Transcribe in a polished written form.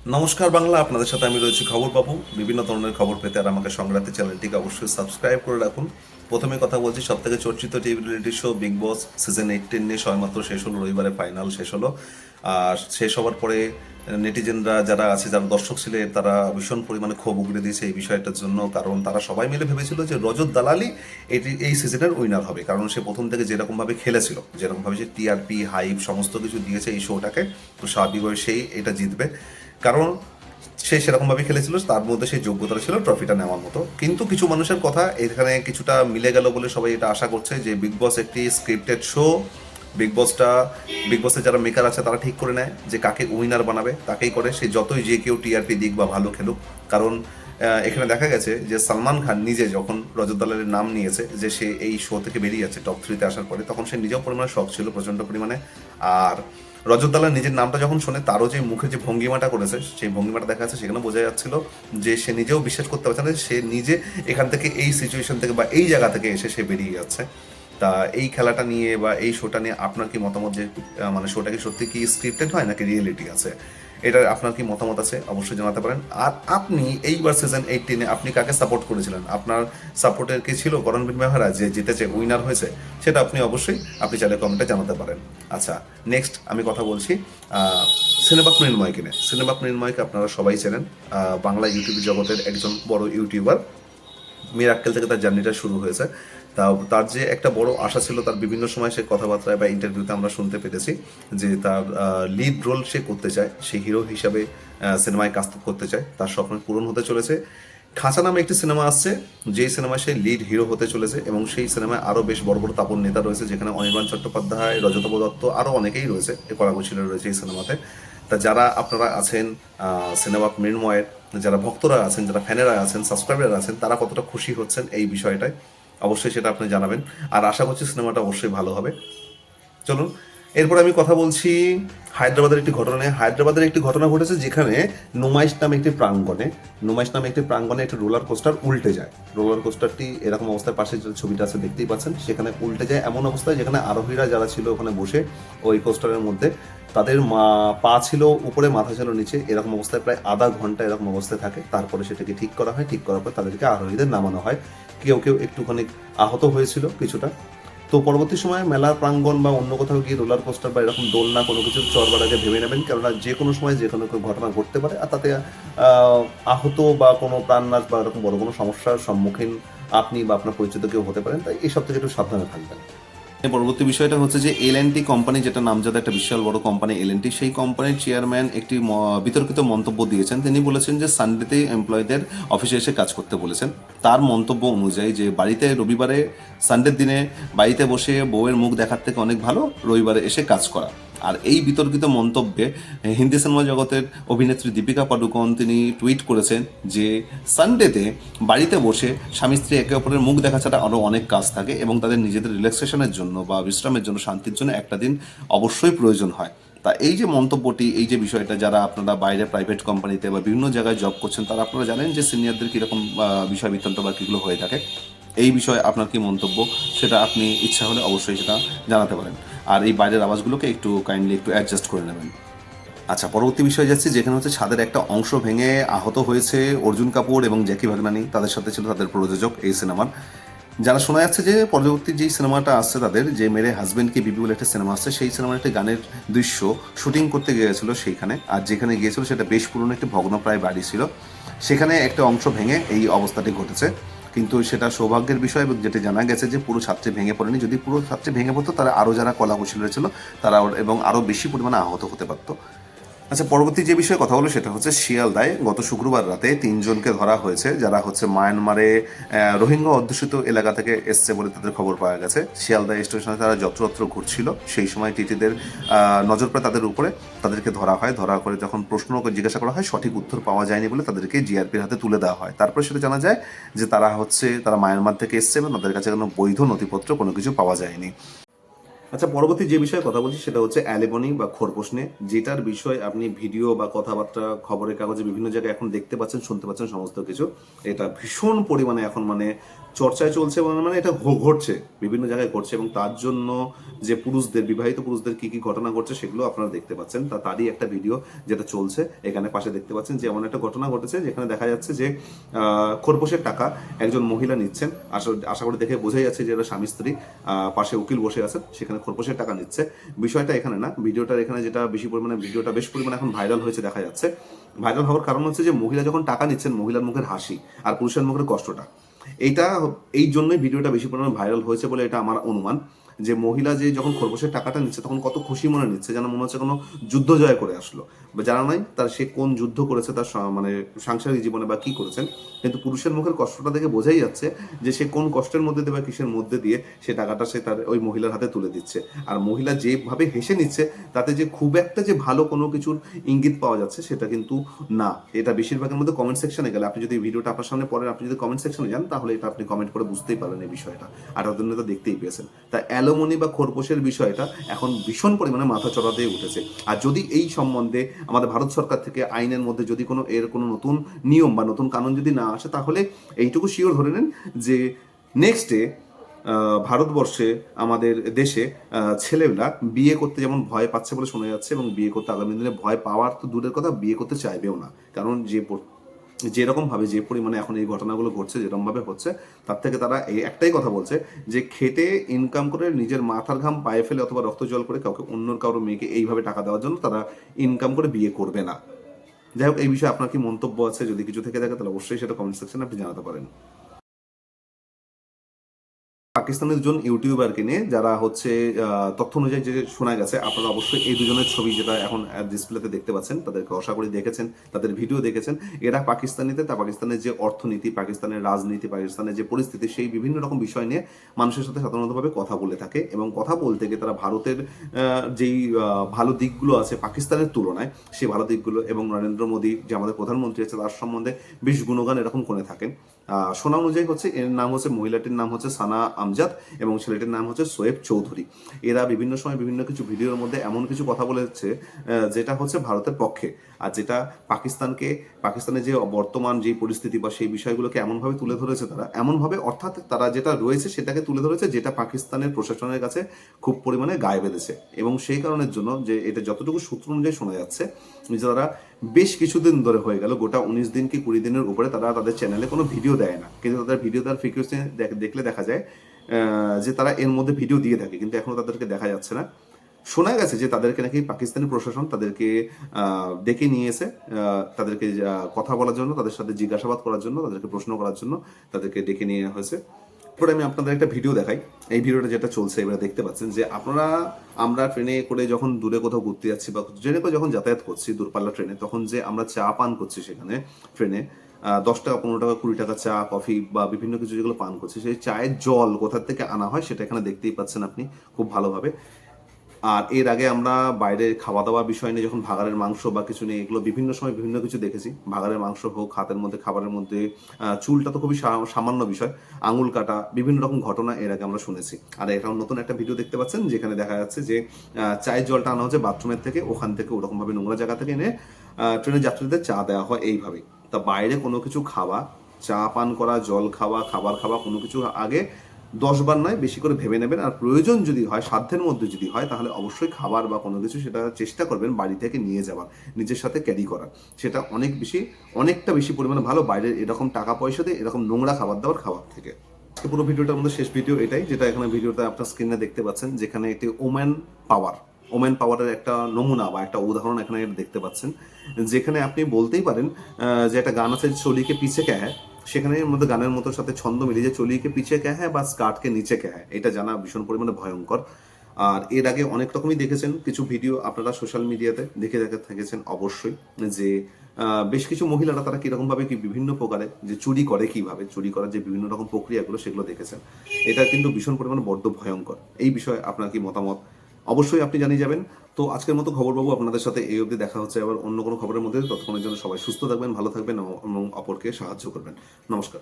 নমস্কার বাংলা, আপনাদের সাথে আমি রয়েছি খবর পাবো। বিভিন্ন ধরনের খবর পেতে আর আমাকে সংগ্রাতে চ্যানেলটিকে অবশ্যই সাবস্ক্রাইব করে রাখুন। প্রথমে কথা বলছি, সব থেকে চর্চিত টিভি রিয়েলিটি শো বিগ বস সিজন 18 নিয়ে সবেমাত্র শেষ হলো, রবিবারে ফাইনাল শেষ হলো। আর শেষ হওয়ার পরে নেটিজেনরা যারা আছে, যারা দর্শক ছিলেন, তারা ভীষণ পরিমাণে ক্ষোভ উগড়ে দিয়েছে এই বিষয়টার জন্য। কারণ তারা সবাই মিলে ভেবেছিল যে রজত দালালি এই সিজনের উইনার হবে, কারণ সে প্রথম থেকে যেরকমভাবে খেলেছিল, যেরকমভাবে সে টিআরপি হাইপ সমস্ত কিছু দিয়েছে এই শোটাকে, তো স্বাভাবিকভাবে সেই এটা জিতবে। কারণ সে সেরকমভাবে খেলেছিল, তার মধ্যে সেই যোগ্যতা ছিল ট্রফিটা নেওয়ার মতো। কিন্তু কিছু মানুষের কথা এখানে কিছুটা মিলে গেল বলে সবাই এটা আশা করছে যে বিগ বস একটি স্ক্রিপ্টেড শো। বিগ বসটা বিগ বসের যারা মেকার আছে তারা ঠিক করে নেয় যে কাকে উইনার বানাবে, তাকেই করে, সে যতই যে কেউ টিআরপি দিক বা ভালো খেলুক। কারণ এখানে দেখা গেছে যে সালমান খান নিজে যখন রজত দালালের নাম নিয়েছে যে সে এই শো থেকে বেরিয়ে যাচ্ছে টপ 3-তে আসার পরে, তখন সে নিজেও পরিমাণে শখ ছিল প্রচণ্ড পরিমাণে। আর রজত দালাল নিজের নামটা যখন শোনে, তারও যে মুখে যে ভঙ্গিমাটা করেছে, সেই ভঙ্গিমাটা দেখা যাচ্ছে, সেখানে বোঝা যাচ্ছিল যে সে নিজেও বিশ্বাস করতে পারছে না যে সে নিজে এখান থেকে, এই সিচুয়েশন থেকে বা এই জায়গা থেকে এসে সে বেরিয়ে যাচ্ছে। তা এই খেলাটা নিয়ে বা এই শোটা নিয়ে আপনার কি মতামত, যে মানে শোটা কি সত্যি কি স্ক্রিপ্টেড হয় নাকি রিয়েলিটি আছে, এটা আপনার কি মতামত আছে অবশ্যই জানাতে পারেন। আর আপনি এইবার সিজন 18-এ আপনি কাকে সাপোর্ট করেছিলেন, আপনার সাপোর্টের কি ছিল করণবীর মেহরা যে জিতেছে, উইনার হয়েছে, সেটা আপনি চাইলে কমেন্টে জানাতে পারেন। আচ্ছা, নেক্সট আমি কথা বলছি সিনেবাক মৃন্ময়কে নিয়ে। সিনেবাক মৃন্ময়কে আপনারা সবাই চেনেন, বাংলা ইউটিউব জগতের একজন বড় ইউটিউবার। মিরাক্কেল থেকে তার জার্নিটা শুরু হয়েছে। তার যে একটা বড় আশা ছিল, তার বিভিন্ন সময় সে কথাবার্তায় বা ইন্টারভিউতে আমরা শুনতে পেরেছি যে তার লিড রোল সে করতে চায়, সে হিরো হিসাবে সিনেমায় কাজ করতে চায়, তার স্বপ্ন পূরণ হতে চলেছে। খাঁচা নামে একটি সিনেমা আসছে, যেই সিনেমায় সে লিড হিরো হতে চলেছে, এবং সেই সিনেমায় আরও বেশ বড় বড় তাপন নেতা রয়েছে, যেখানে অনির্বাণ চট্টোপাধ্যায়, রজতাভ দত্ত, আরও অনেকেই রয়েছে, এ কলাকুশলীরা রয়েছে এই সিনেমাতে। তা যারা আপনারা আছেন সিনেমাক মৃন্ময়ের, যারা ভক্তরা আছেন, যারা ফ্যানেরা আছেন, সাবস্ক্রাইবার আছেন, তারা কতটা খুশি হচ্ছেন এই বিষয়টায় অবশ্যই সেটা আপনি জানাবেন। আর আশা করছি সিনেমাটা অবশ্যই ভালো হবে। চলুন, এরপর আমি কথা বলছি হায়দ্রাবাদের একটি ঘটনা নিয়ে। হায়দ্রাবাদের একটি ঘটনা ঘটেছে, যেখানে নুমাইশ নামে একটি প্রাঙ্গণে একটি রোলার কোস্টার উল্টে যায়। রোলার কোস্টারটি এরকম অবস্থায়, পাশে যে ছবিটা আছে দেখতেই পাচ্ছেন, সেখানে উল্টে যায় এমন অবস্থায় যেখানে আরোহীরা যারা ছিল ওখানে বসে ওই কোস্টারের মধ্যে, তাদের পা ছিল উপরে, মাথা ছিল নিচে, এরকম অবস্থায় প্রায় আধা ঘন্টা এরকম অবস্থায় থাকে। তারপরে সেটাকে ঠিক করা হয়, ঠিক করার পর তাদেরকে আরোহীদের নামানো হয়। কেউ কেউ একটুখানি আহত হয়েছিল কিছুটা। তো পরবর্তী সময়ে মেলা প্রাঙ্গণ বা অন্য কোথাও গিয়ে রোলার কোস্টার বা এরকম দোলনা কোনো কিছু চড়বার আগে ভেবে নেবেন, কেননা যে কোনো সময় যে কোনো ঘটনা ঘটতে পারে, আর তাতে আহত বা কোনো প্রাণনাশ বা এরকম বড় কোনো সমস্যার সম্মুখীন আপনি বা আপনার পরিচিত কেউ হতে পারেন। তাই এইসব থেকে একটু সাবধানে থাকবেন। পরবর্তী বিষয়টা হচ্ছে যে এলএনটি কোম্পানি, যেটা নামজাদা একটা বিশাল বড় কোম্পানি এলএনটি, সেই কোম্পানির চেয়ারম্যান একটি বিতর্কিত মন্তব্য দিয়েছেন। তিনি বলেছেন যে সানডেতে এমপ্লয়ীদের অফিসে এসে কাজ করতে বলেছেন। তার মন্তব্য অনুযায়ী যে বাড়িতে রবিবারে, সানডের দিনে বাড়িতে বসে বউয়ের মুখ দেখার থেকে অনেক ভালো রবিবারে এসে কাজ করা। আর এই বিতর্কিত মন্তব্যে হিন্দি সিনেমা জগতের অভিনেত্রী দীপিকা পাডুকোন তিনি টুইট করেছেন যে সানডেতে বাড়িতে বসে স্বামী স্ত্রী একে অপরের মুখ দেখা ছাড়া আরও অনেক কাজ থাকে, এবং তাদের নিজেদের রিল্যাক্সেশনের জন্য বা বিশ্রামের জন্য, শান্তির জন্য একটা দিন অবশ্যই প্রয়োজন হয়। তা এই যে মন্তব্যটি, এই যে বিষয়টা, যারা আপনারা বাইরে প্রাইভেট কোম্পানিতে বা বিভিন্ন জায়গায় জব করছেন, তারা আপনারা জানেন যে সিনিয়রদের কীরকম বিষয় বৃত্তান্ত বা কীগুলো হয়ে থাকে। এই বিষয়ে আপনার কি মন্তব্য, সেটা আপনি ইচ্ছা হলে অবশ্যই সেটা জানাতে পারেন। আর এই বাইরের আওয়াজগুলোকে একটু কাইন্ডলি একটু অ্যাডজাস্ট করে নেবেন। আচ্ছা, পরবর্তী বিষয়ে যাচ্ছি, যেখানে হচ্ছে ছাদের একটা অংশ ভেঙে আহত হয়েছে অর্জুন কাপুর এবং জ্যাকি ভাগনানি। তাদের সাথে ছিল তাদের প্রযোজক এই সিনেমার। যারা শোনা যাচ্ছে যে পরবর্তী যেই সিনেমাটা আসছে তাদের, যে মেরে হাজবেন্ডকে বিবি বলে একটা সিনেমা আসছে, সেই সিনেমার একটা গানের দৃশ্য শুটিং করতে গিয়েছিল সেইখানে। আর যেখানে গিয়েছিল সেটা বেশ পুরনো একটি ভগ্নপ্রায় বাড়ি ছিল, সেখানে একটা অংশ ভেঙে এই অবস্থাটি ঘটেছে। কিন্তু সেটা সৌভাগ্যের বিষয়, এবং যেটা জানা গেছে যে পুরো ছাত্রী ভেঙে পড়েনি। যদি পুরো ছাত্রী ভেঙে পড়তো, তারা আরও যারা কলাকুশলী রয়েছিল তারা এবং আরও বেশি পরিমাণে আহত হতে পারতো। আচ্ছা, পরবর্তী যে বিষয়ে কথা হলো সেটা হচ্ছে শিয়ালদায় গত শুক্রবার রাতে 3জনকে ধরা হয়েছে, যারা হচ্ছে মায়ানমারে রোহিঙ্গা অধ্যুষিত এলাকা থেকে এসছে বলে তাদের খবর পাওয়া গেছে। শিয়ালদা স্টেশনে তারা যত্রতত্র ঘুরছিল, সেই সময় টিটিদের নজর পড়ে তাদের উপরে, তাদেরকে ধরা হয়। ধরা করে যখন প্রশ্ন জিজ্ঞাসা করা হয়, সঠিক উত্তর পাওয়া যায়নি বলে তাদেরকে জিআরপির হাতে তুলে দেওয়া হয়। তারপরে সেটা জানা যায় যে তারা মায়ানমার থেকে এসছে এবং তাদের কাছে কোনো বৈধ নথিপত্র কোনো কিছু পাওয়া যায়নি। আচ্ছা, পরবর্তী যে বিষয়ে কথা বলছি সেটা হচ্ছে অ্যালিমনি বা খোরপোশ নিয়ে, যেটার বিষয় আপনি ভিডিও বা কথাবার্তা খবরের কাগজে বিভিন্ন জায়গায় এখন দেখতে পাচ্ছেন, শুনতে পাচ্ছেন সমস্ত কিছু। এটা ভীষণ পরিমাণে এখন মানে চর্চায় চলছে, মানে এটা ঘটছে, বিভিন্ন জায়গায় ঘটছে, এবং তার জন্য যে পুরুষদের, বিবাহিত পুরুষদের কি কি ঘটনা ঘটছে সেগুলো আপনারা দেখতে পাচ্ছেন। তারই একটা ভিডিও যেটা চলছে এখানে পাশে দেখতে পাচ্ছেন, যে এমন একটা ঘটনা ঘটেছে যেখানে দেখা যাচ্ছে যে খোরপোশের টাকা একজন মহিলা নিচ্ছেন। আশা করি দেখে বোঝাই যাচ্ছে যে এরা স্বামী স্ত্রী, পাশে উকিল বসে আছেন, সেখানে খোরপোশের টাকা নিচ্ছে। বিষয়টা এখানে না, ভিডিওটার এখানে যেটা বেশি পরিমাণে, ভিডিওটা বেশ পরিমাণে এখন ভাইরাল হয়েছে দেখা যাচ্ছে। ভাইরাল হওয়ার কারণ হচ্ছে যে মহিলা যখন টাকা নিচ্ছেন, মহিলার মুখের হাসি আর পুরুষের মুখের কষ্টটা, এইটা এই জন্যই ভিডিওটা বেশি পরিমাণে ভাইরাল হয়েছে বলে এটা আমার অনুমান। যে মহিলা যে যখন খরগোশের টাকাটা নিচ্ছে তখন কত খুশি মনে নিচ্ছে, যেন মনে হচ্ছে কোনো যুদ্ধ জয় করে আসলো, বা জানা নাই তার সে কোন যুদ্ধ করেছে তার মানে সাংসারিক জীবনে বা কি করেছেন। কিন্তু পুরুষের মুখের কষ্টটা দেখে বোঝাই যাচ্ছে যে সে কোন কষ্টের মধ্যে দিয়ে বা কিসের মধ্যে দিয়ে সে টাকাটা সে তার ওই মহিলার হাতে তুলে দিচ্ছে। আর মহিলা যেভাবে হেসে নিচ্ছে তাতে যে খুব একটা যে ভালো কোনো কিছুর ইঙ্গিত পাওয়া যাচ্ছে সেটা কিন্তু না। এটা বেশিরভাগের মধ্যে কমেন্ট সেকশনে গেলে, আপনি যদি ভিডিওটা আপনার সামনে পড়েন, আপনি যদি কমেন্ট সেকশনে যান, তাহলে এটা আপনি কমেন্ট করে বুঝতেই পারবেন এই বিষয়টা। আর ওদের তো দেখতেই পেয়েছেন। তা অ্যালোমনি বা খোরপোশের বিষয়টা এখন ভীষণ পরিমাণে মাথা চড়া দিয়ে উঠেছে। আর যদি এই সম্বন্ধে আমাদের ভারত সরকার থেকে আইনের মধ্যে যদি কোনো নতুন নিয়ম বা নতুন কানুন যদি না আসে, তাহলে এইটুকু শিওর ধরে নেন যে নেক্সটে ভারতবর্ষে, আমাদের দেশে ছেলেরা বিয়ে করতে যেমন ভয় পাচ্ছে বলে শোনা যাচ্ছে, এবং বিয়ে করতে আগামী দিনে ভয় পাওয়ার তো দূরের কথা, বিয়ে করতে চাইবেও না। কারণ যেরকমভাবে যে পরিমাণে এখন এই ঘটনাগুলো ঘটছে, যেরকমভাবে হচ্ছে, তার থেকে তারা এই একটাই কথা বলছে যে খেটে ইনকাম করে নিজের মাথার ঘাম পায়ে ফেলে অথবা রক্ত জল করে কাউকে কারো মেয়েকে এইভাবে টাকা দেওয়ার জন্য তারা ইনকাম করে বিয়ে করবে না। যাই হোক, এই বিষয়ে আপনার কি মন্তব্য আছে? যদি কিছু থেকে থাকে তাহলে অবশ্যই সেটা কমেন্ট সেকশনে আপনি জানাতে পারেন। পাকিস্তানের দুজন ইউটিউবারকে নিয়ে, যারা হচ্ছে তথ্য অনুযায়ী যে শোনা গেছে, আপনারা অবশ্যই এই দুজনের ছবি যেটা এখন ডিসপ্লেতে দেখতে পাচ্ছেন, তাদেরকে আশা করি দেখেছেন, তাদের ভিডিও দেখেছেন। এরা পাকিস্তানিতে, তা পাকিস্তানের যে অর্থনীতি, পাকিস্তানের রাজনীতি, পাকিস্তানের যে পরিস্থিতি, সেই বিভিন্ন রকম বিষয় নিয়ে মানুষের সাথে সাধারণতভাবে কথা বলে থাকে, এবং কথা বলতে গিয়ে তারা ভারতের যেই ভালো দিকগুলো আছে পাকিস্তানের তুলনায়, সেই ভালো দিকগুলো, এবং নরেন্দ্র মোদী যে আমাদের প্রধানমন্ত্রী আছে তার সম্বন্ধে বেশ গুণগান এরকম করে থাকেন। শোনা অনুযায়ী হচ্ছে এর নাম হচ্ছে, মহিলাটির নাম হচ্ছে সানা আমজাদ, এবং ছেলেটির নাম হচ্ছে সোয়েব চৌধুরী। এরা বিভিন্ন সময় বিভিন্ন কিছু ভিডিওর মধ্যে এমন কিছু কথা বলেছে যেটা হচ্ছে ভারতের পক্ষে, আর যেটা পাকিস্তানের যে বর্তমান যে পরিস্থিতি বা সেই বিষয়গুলোকে এমনভাবে তুলে ধরেছে তারা, এমনভাবে, অর্থাৎ তারা যেটা রয়েছে সেটাকে তুলে ধরেছে, যেটা পাকিস্তানের প্রশাসনের কাছে খুব পরিমাণে গায়ে বেঁধেছে। এবং সেই কারণের জন্য, যে এটা যতটুকু সূত্র অনুযায়ী শোনা যাচ্ছে, যে তারা বেশ কিছুদিন ধরে হয়ে গেল, গোটা 19 দিন কি 20 দিনের উপরে তারা তাদের চ্যানেলে কোনো ভিডিও দেয় না, কিন্তু তাদের ভিডিও দেওয়ার ফ্রিকোয়েন্সি দেখলে দেখা যায় যে তারা এর মধ্যে ভিডিও দিয়ে থাকে, কিন্তু এখনো তাদেরকে দেখা যাচ্ছে না। শোনা গেছে যে তাদেরকে নাকি পাকিস্তানি প্রশাসন তাদেরকে ডেকে নিয়ে এসে তাদেরকে কথা বলার জন্য, তাদের সাথে জিজ্ঞাসাবাদ করার জন্য, তাদেরকে প্রশ্ন করার জন্য তাদেরকে ডেকে নিয়ে হয়েছে। এরপরে আমি আপনাদের একটা ভিডিও দেখাই। এই ভিডিওটা যেটা চলছে এবারে দেখতে পাচ্ছেন, যে আমরা ট্রেনে করে যখন দূরে কোথাও ঘুরতে যাচ্ছি, বা ট্রেনে করে যখন যাতায়াত করছি দূরপাল্লা ট্রেনে, তখন যে আমরা চা পান করছি সেখানে ট্রেনে, 10 টাকা, 15 টাকা, 20 টাকা চা, কফি বা বিভিন্ন কিছু যেগুলো পান করছি, সেই চায়ের জল কোথা থেকে আনা হয় সেটা এখানে দেখতেই পাচ্ছেন আপনি খুব ভালোভাবে। আর এর আগে আমরা বাইরে খাওয়া দাওয়া বিষয় নিয়ে, যখন ভাগাড়ের মাংস বা কিছু নিয়ে, এগুলো বিভিন্ন সময় বিভিন্ন কিছু দেখেছি। ভাগাড়ের মাংস হোক, হাতের মধ্যে খাবারের মধ্যে চুলটা তো খুবই সামান্য বিষয়, আঙুল কাটা, বিভিন্ন রকম ঘটনা এর আগে আমরা শুনেছি। আর এখন নতুন একটা ভিডিও দেখতে পাচ্ছেন যেখানে দেখা যাচ্ছে যে চায়ের জলটা আনা হচ্ছে বাথরুমের থেকে, ওখান থেকে ওরকমভাবে নোংরা জায়গা থেকে এনে ট্রেনের যাত্রীদের চা দেওয়া হয় এইভাবেই। তা বাইরে কোনো কিছু খাওয়া, চা পান করা, জল খাওয়া, খাবার খাওয়া, কোনো কিছু আগে 10 বার নয়, বেশি করে ভেবে নেবেন। আর প্রয়োজন যদি হয়, সাধ্যের মধ্যে যদি হয়, তাহলে অবশ্যই খাবার বা কোনো কিছু সেটা চেষ্টা করবেন বাড়ি থেকে নিয়ে যাওয়ার, নিজের সাথে ক্যারি করার। সেটা অনেকটা বেশি পরিমাণে ভালো বাইরের এরকম টাকা পয়সা দিয়ে এরকম নোংরা খাবার দাবার খাওয়ার থেকে। পুরো ভিডিওটার মধ্যে শেষ ভিডিও এটাই, যেটা এখানে ভিডিওটা আপনার স্ক্রিনে দেখতে পাচ্ছেন, যেখানে একটি ওমেন পাওয়ারের একটা নমুনা বা একটা উদাহরণ এখানে দেখতে পাচ্ছেন, যেখানে আপনি বলতেই পারেন যে একটা গান আছে, চলিকে পিছে কে হ্যায়, সেখানে এর মধ্যে গানের মতো সাথে ছন্দ মিলিয়ে, যে চলিকে পিছে কে হ্যায় বা স্কার্টকে নিচে কে হ্যায়, এটা জানা ভীষণ পরিমাণে ভয়ঙ্কর। আর এর আগে অনেক রকমই দেখেছেন কিছু ভিডিও আপনারা সোশ্যাল মিডিয়াতে দেখে থেকেছেন অবশ্যই, যে বেশ কিছু মহিলারা তারা কিরকম ভাবে কি বিভিন্ন প্রকারে যে চুরি করার যে বিভিন্ন রকম প্রক্রিয়াগুলো সেগুলো দেখেছেন। এটা কিন্তু ভীষণ পরিমাণে বড্ড ভয়ঙ্কর। এই বিষয়ে আপনার কি মতামত অবশ্যই আপনি জানিয়ে যাবেন। তো আজকের মতো খবর পাবো আপনাদের সাথে এই অবধি, দেখা হচ্ছে আবার অন্য কোনো খবরের মধ্যে। ততক্ষণের জন্য সবাই সুস্থ থাকবেন, ভালো থাকবেন এবং অপরকে সাহায্য করবেন। নমস্কার।